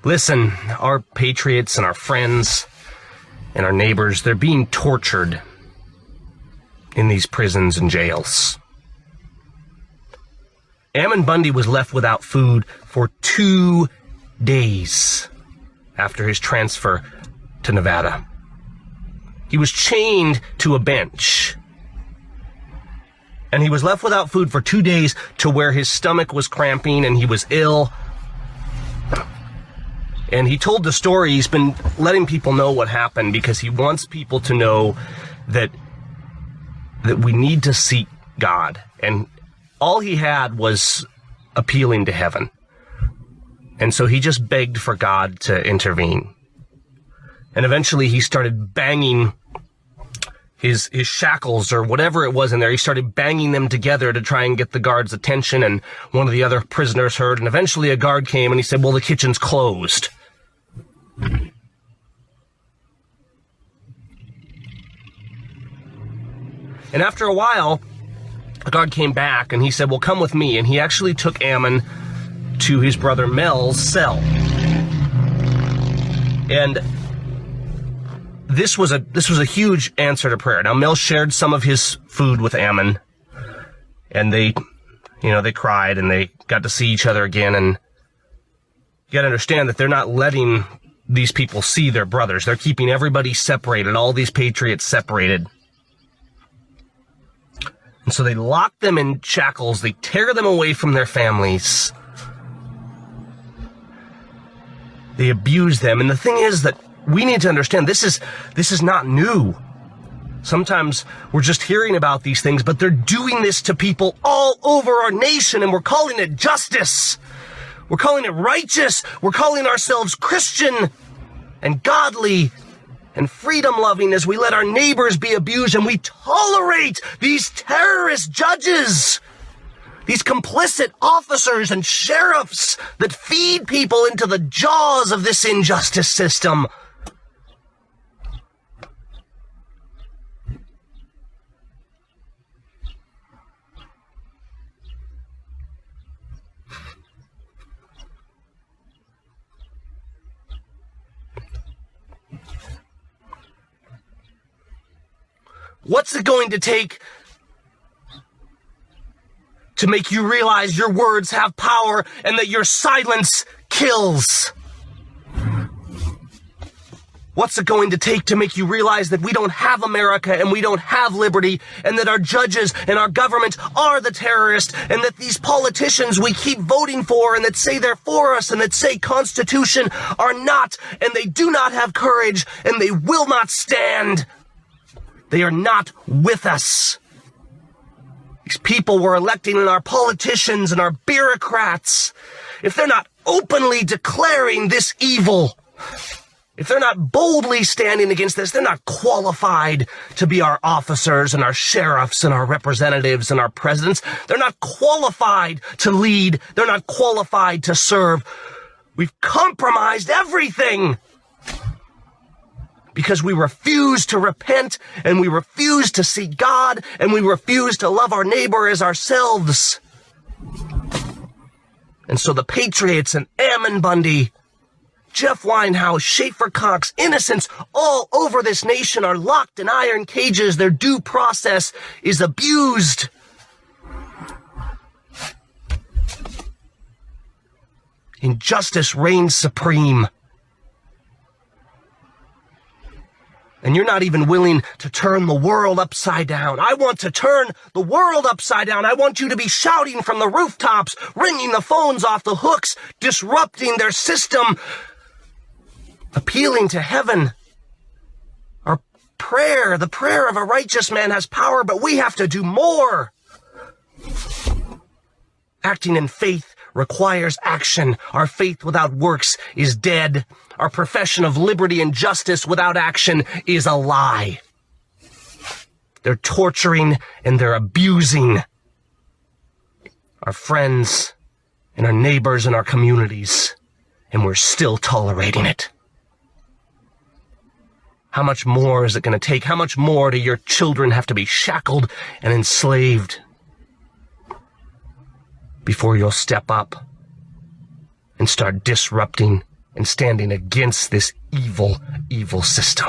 Listen, our patriots and our friends and our neighbors, they're being tortured in these prisons and jails. Ammon Bundy was left without food for 2 days after his transfer to Nevada. He was chained to a bench, and he was left without food for 2 days to where his stomach was cramping and he was ill. And he told the story. He's been letting people know what happened because he wants people to know that we need to seek God. And all he had was appealing to heaven. And so he just begged for God to intervene. And eventually he started banging his shackles or whatever it was in there. He started banging them together to try and get the guard's attention. And one of the other prisoners heard. And eventually a guard came and he said, well, the kitchen's closed. And after a while, the guard came back and he said, well, come with me. And he actually took Ammon to his brother Mel's cell. And this was a huge answer to prayer. Now, Mel shared some of his food with Ammon, and they cried and they got to see each other again. And you got to understand that they're not letting these people see their brothers. They're keeping everybody separated, all these patriots separated. And so they lock them in shackles. They tear them away from their families. They abuse them. And the thing is that we need to understand this is not new. Sometimes we're just hearing about these things, but they're doing this to people all over our nation, and we're calling it justice. We're calling it righteous. We're calling ourselves Christian and godly and freedom-loving as we let our neighbors be abused, and we tolerate these terrorist judges, these complicit officers and sheriffs that feed people into the jaws of this injustice system. What's it going to take to make you realize your words have power and that your silence kills? What's it going to take to make you realize that we don't have America and we don't have liberty, and that our judges and our government are the terrorists, and that these politicians we keep voting for and that say they're for us and that say Constitution are not, and they do not have courage and they will not stand. They are not with us. These people we're electing and our politicians and our bureaucrats, if they're not openly declaring this evil, if they're not boldly standing against this, they're not qualified to be our officers and our sheriffs and our representatives and our presidents. They're not qualified to lead. They're not qualified to serve. We've compromised everything because we refuse to repent, and we refuse to seek God, and we refuse to love our neighbor as ourselves. And so the patriots and Ammon Bundy, Jeff Winehouse, Schaefer Cox, innocents all over this nation are locked in iron cages. Their due process is abused. Injustice reigns supreme. And you're not even willing to turn the world upside down. I want to turn the world upside down. I want you to be shouting from the rooftops, ringing the phones off the hooks, disrupting their system, appealing to heaven. Our prayer, the prayer of a righteous man has power, but we have to do more. Acting in faith requires action. Our faith without works is dead. Our profession of liberty and justice without action is a lie. They're torturing and they're abusing our friends and our neighbors and our communities, and we're still tolerating it. How much more is it going to take? How much more do your children have to be shackled and enslaved before you'll step up and start disrupting and standing against this evil, evil system.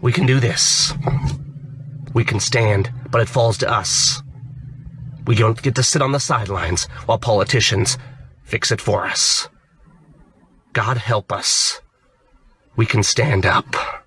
We can do this. We can stand, but it falls to us. We don't get to sit on the sidelines while politicians fix it for us. God help us. We can stand up.